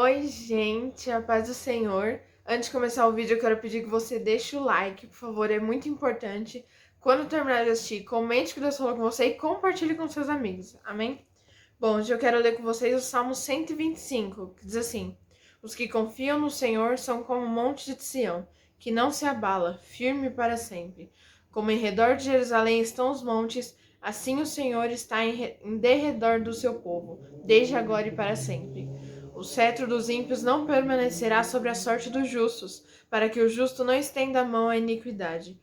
Oi, gente, a paz do Senhor. Antes de começar o vídeo, eu quero pedir que você deixe o like, por favor, é muito importante. Quando terminar de assistir, comente o que Deus falou com você e compartilhe com seus amigos, amém? Bom, hoje eu quero ler com vocês o Salmo 125, que diz assim: Os que confiam no Senhor são como o monte de Sião, que não se abala, firme para sempre. Como em redor de Jerusalém estão os montes, assim o Senhor está em derredor do seu povo, desde agora e para sempre. O cetro dos ímpios não permanecerá sobre a sorte dos justos, para que o justo não estenda a mão à iniquidade.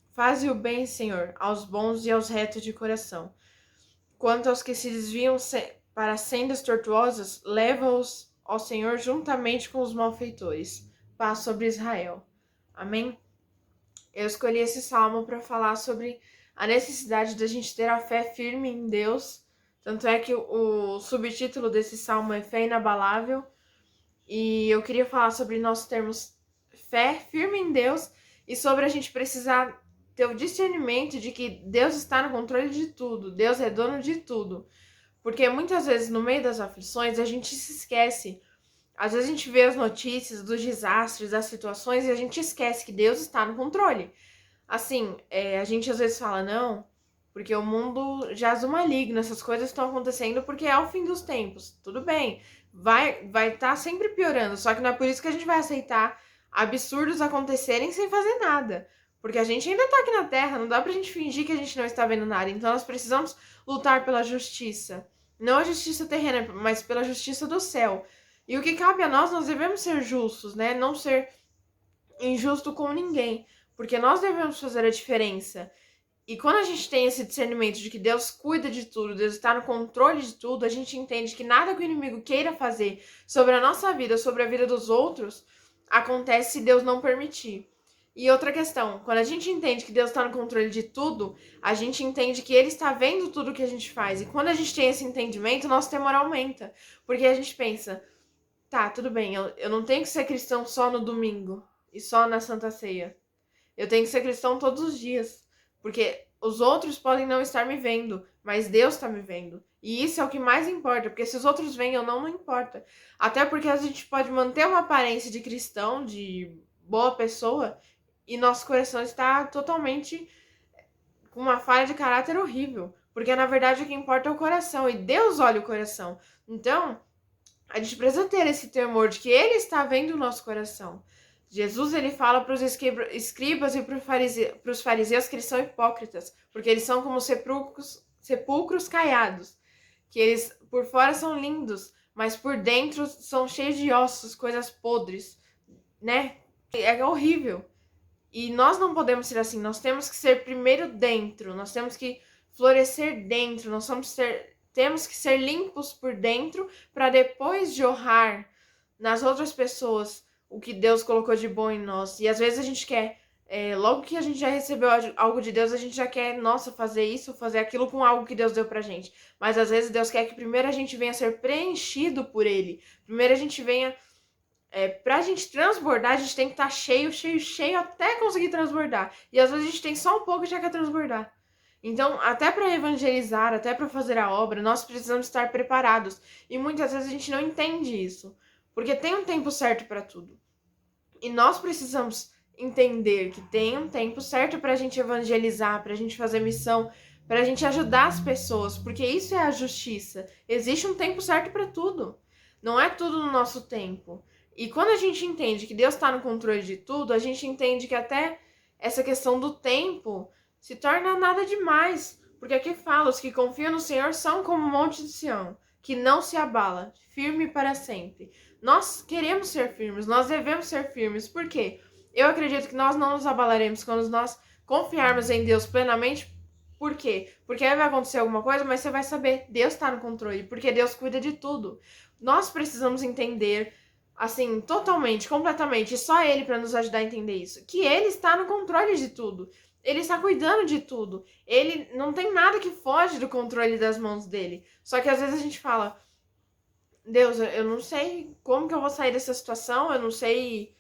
Faze o bem, Senhor, aos bons e aos retos de coração. Quanto aos que se desviam para sendas tortuosas, leva-os ao Senhor juntamente com os malfeitores. Paz sobre Israel. Amém? Eu escolhi esse salmo para falar sobre a necessidade da gente ter a fé firme em Deus. Tanto é que o subtítulo desse salmo é Fé Inabalável. E eu queria falar sobre nós termos fé firme em Deus e sobre a gente precisar ter o discernimento de que Deus está no controle de tudo, Deus é dono de tudo. Porque muitas vezes no meio das aflições a gente se esquece. Às vezes a gente vê as notícias dos desastres, das situações e a gente esquece que Deus está no controle. Assim, a gente às vezes fala, não, porque o mundo jaz o maligno, essas coisas estão acontecendo porque é o fim dos tempos. Tudo bem, vai estar sempre piorando, só que não é por isso que a gente vai aceitar absurdos acontecerem sem fazer nada. Porque a gente ainda tá aqui na Terra, não dá pra gente fingir que a gente não está vendo nada. Então nós precisamos lutar pela justiça. Não a justiça terrena, mas pela justiça do céu. E o que cabe a nós devemos ser justos, né? Não ser injusto com ninguém. Porque nós devemos fazer a diferença. E quando a gente tem esse discernimento de que Deus cuida de tudo, Deus está no controle de tudo, a gente entende que nada que o inimigo queira fazer sobre a nossa vida, sobre a vida dos outros, acontece se Deus não permitir. E outra questão, quando a gente entende que Deus está no controle de tudo, a gente entende que Ele está vendo tudo que a gente faz. E quando a gente tem esse entendimento, nosso temor aumenta. Porque a gente pensa, tá, tudo bem, eu não tenho que ser cristão só no domingo e só na Santa Ceia. Eu tenho que ser cristão todos os dias. Porque os outros podem não estar me vendo, mas Deus está me vendo. E isso é o que mais importa, porque se os outros veem ou não, não importa. Até porque a gente pode manter uma aparência de cristão, de boa pessoa, e nosso coração está totalmente com uma falha de caráter horrível. Porque na verdade o que importa é o coração, e Deus olha o coração. Então, a gente precisa ter esse temor de que Ele está vendo o nosso coração. Jesus ele fala para os escribas e para os fariseus que eles são hipócritas, porque eles são como sepulcros caiados, que eles por fora são lindos, mas por dentro são cheios de ossos, coisas podres, né? É horrível. E nós não podemos ser assim, nós temos que ser primeiro dentro, nós temos que florescer dentro, temos que ser limpos por dentro para depois jorrar nas outras pessoas o que Deus colocou de bom em nós. E às vezes a gente quer, logo que a gente já recebeu algo de Deus, a gente já quer, nossa, fazer isso, fazer aquilo com algo que Deus deu pra gente. Mas às vezes Deus quer que primeiro a gente venha ser preenchido por Ele. Primeiro a gente venha. Pra gente transbordar, a gente tem que estar cheio, cheio, cheio até conseguir transbordar. E às vezes a gente tem só um pouco e já quer transbordar. Então, até para evangelizar, até para fazer a obra, nós precisamos estar preparados. E muitas vezes a gente não entende isso. Porque tem um tempo certo para tudo. E nós precisamos entender que tem um tempo certo para a gente evangelizar, para a gente fazer missão, para a gente ajudar as pessoas, porque isso é a justiça. Existe um tempo certo para tudo. Não é tudo no nosso tempo. E quando a gente entende que Deus está no controle de tudo, a gente entende que até essa questão do tempo se torna nada demais. Porque aqui fala, os que confiam no Senhor são como o monte de Sião, que não se abala, firme para sempre. Nós queremos ser firmes, nós devemos ser firmes. Por quê? Eu acredito que nós não nos abalaremos quando nós confiarmos em Deus plenamente. Por quê? Porque aí vai acontecer alguma coisa, mas você vai saber, Deus está no controle, porque Deus cuida de tudo. Nós precisamos entender, assim, totalmente, completamente, e só Ele para nos ajudar a entender isso, que Ele está no controle de tudo. Ele está cuidando de tudo. Ele não tem nada que foge do controle das mãos dele. Só que às vezes a gente fala, Deus, eu não sei como que eu vou sair dessa situação, eu não sei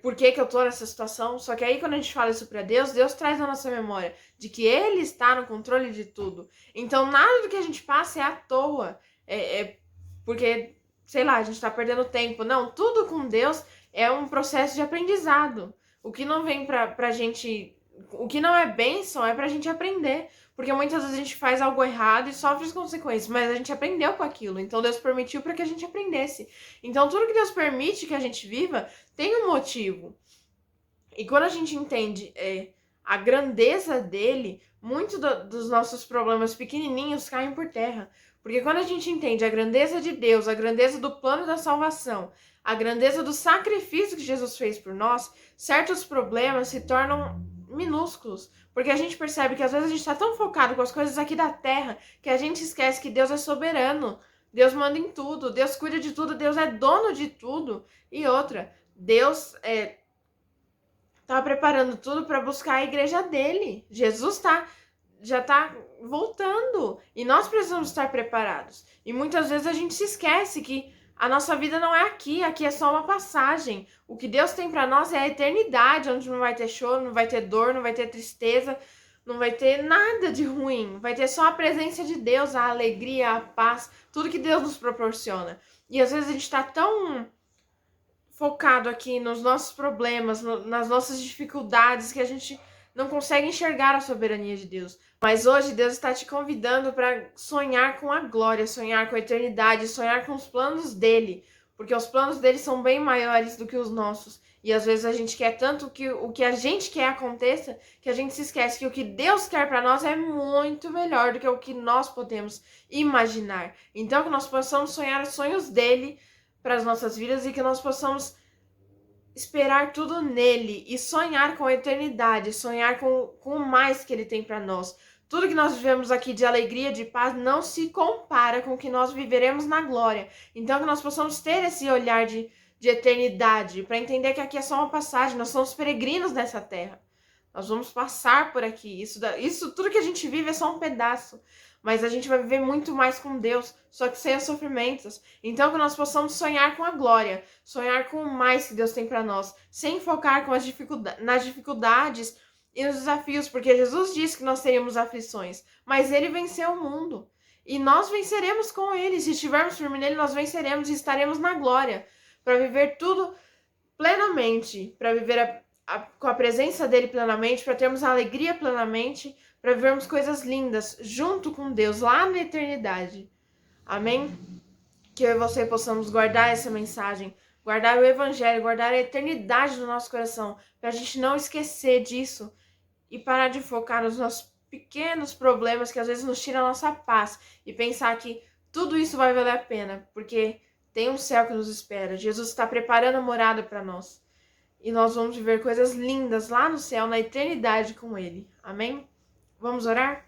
por que eu tô nessa situação. Só que aí quando a gente fala isso pra Deus, Deus traz na nossa memória de que Ele está no controle de tudo. Então nada do que a gente passa é à toa. Porque sei lá, a gente tá perdendo tempo. Não, tudo com Deus é um processo de aprendizado. O que não vem pra gente, o que não é bênção é pra gente aprender. Porque muitas vezes a gente faz algo errado e sofre as consequências, mas a gente aprendeu com aquilo. Então Deus permitiu para que a gente aprendesse. Então tudo que Deus permite que a gente viva tem um motivo. E quando a gente entende a grandeza dele, muitos dos nossos problemas pequenininhos caem por terra. Porque quando a gente entende a grandeza de Deus, a grandeza do plano da salvação, a grandeza do sacrifício que Jesus fez por nós, certos problemas se tornam minúsculos. Porque a gente percebe que às vezes a gente está tão focado com as coisas aqui da terra que a gente esquece que Deus é soberano. Deus manda em tudo, Deus cuida de tudo, Deus é dono de tudo. E outra, Deus tá preparando tudo para buscar a igreja dele. Jesus já tá voltando e nós precisamos estar preparados. E muitas vezes a gente se esquece que a nossa vida não é aqui, aqui é só uma passagem. O que Deus tem para nós é a eternidade, onde não vai ter choro, não vai ter dor, não vai ter tristeza, não vai ter nada de ruim. Vai ter só a presença de Deus, a alegria, a paz, tudo que Deus nos proporciona. E às vezes a gente tá tão focado aqui nos nossos problemas, nas nossas dificuldades, que a gente não consegue enxergar a soberania de Deus. Mas hoje Deus está te convidando para sonhar com a glória, sonhar com a eternidade, sonhar com os planos dele, porque os planos dele são bem maiores do que os nossos. E às vezes a gente quer tanto que o que a gente quer aconteça, que a gente se esquece que o que Deus quer para nós é muito melhor do que o que nós podemos imaginar. Então que nós possamos sonhar os sonhos dele para as nossas vidas e que nós possamos esperar tudo nele e sonhar com a eternidade, sonhar com o mais que ele tem para nós. Tudo que nós vivemos aqui de alegria, de paz, não se compara com o que nós viveremos na glória. Então que nós possamos ter esse olhar de eternidade, para entender que aqui é só uma passagem, nós somos peregrinos nessa terra. Nós vamos passar por aqui. Isso tudo que a gente vive é só um pedaço. Mas a gente vai viver muito mais com Deus, só que sem os sofrimentos. Então que nós possamos sonhar com a glória, sonhar com o mais que Deus tem para nós, sem focar com nas dificuldades e nos desafios, porque Jesus disse que nós teríamos aflições, mas ele venceu o mundo. E nós venceremos com ele. Se estivermos firmes nele, nós venceremos e estaremos na glória, para viver tudo plenamente, para viver com a presença dele plenamente, para termos a alegria plenamente, para vivermos coisas lindas junto com Deus lá na eternidade. Amém? Que eu e você possamos guardar essa mensagem, guardar o evangelho, guardar a eternidade no nosso coração, para a gente não esquecer disso e parar de focar nos nossos pequenos problemas que às vezes nos tiram a nossa paz e pensar que tudo isso vai valer a pena, porque tem um céu que nos espera. Jesus está preparando a morada para nós. E nós vamos viver coisas lindas lá no céu, na eternidade com ele. Amém? Vamos orar?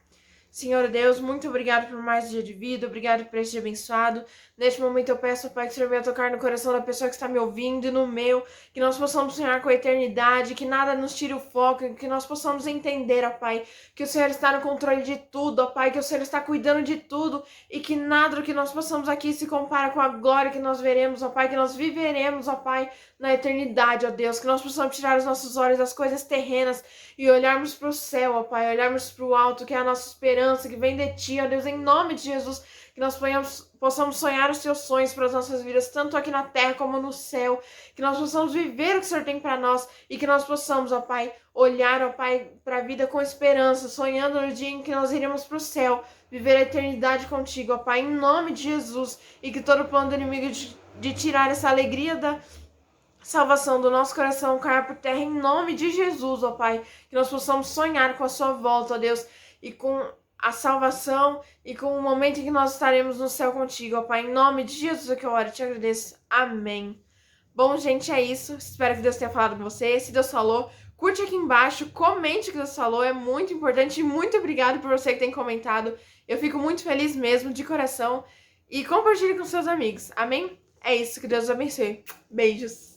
Senhor Deus, muito obrigado por mais um dia de vida, obrigado por esse dia abençoado. Neste momento eu peço, Pai, que o Senhor venha tocar no coração da pessoa que está me ouvindo e no meu, que nós possamos sonhar com a eternidade, que nada nos tire o foco, que nós possamos entender, ó Pai, que o Senhor está no controle de tudo, ó Pai, que o Senhor está cuidando de tudo e que nada do que nós possamos aqui se compara com a glória que nós veremos, ó Pai, que nós viveremos, ó Pai, na eternidade, ó Deus, que nós possamos tirar os nossos olhos das coisas terrenas e olharmos para o céu, ó Pai, olharmos para o alto, que é a nossa esperança, que vem de Ti, ó Deus, em nome de Jesus, que nós possamos sonhar os Teus sonhos para as nossas vidas, tanto aqui na terra como no céu, que nós possamos viver o que o Senhor tem para nós e que nós possamos, ó Pai, olhar, ó Pai, para a vida com esperança, sonhando no dia em que nós iremos para o céu, viver a eternidade contigo, ó Pai, em nome de Jesus, e que todo plano do inimigo de tirar essa alegria da salvação do nosso coração caia por terra em nome de Jesus, ó Pai, que nós possamos sonhar com a sua volta, ó Deus, e com a salvação e com o momento em que nós estaremos no céu contigo, ó Pai, em nome de Jesus é que eu oro e te agradeço, amém. Bom, gente, é isso, espero que Deus tenha falado com você. Se Deus falou, curte aqui embaixo, comente o que Deus falou, é muito importante, e muito obrigado por você que tem comentado, eu fico muito feliz mesmo, de coração, e compartilhe com seus amigos, amém? É isso, que Deus os abençoe, beijos.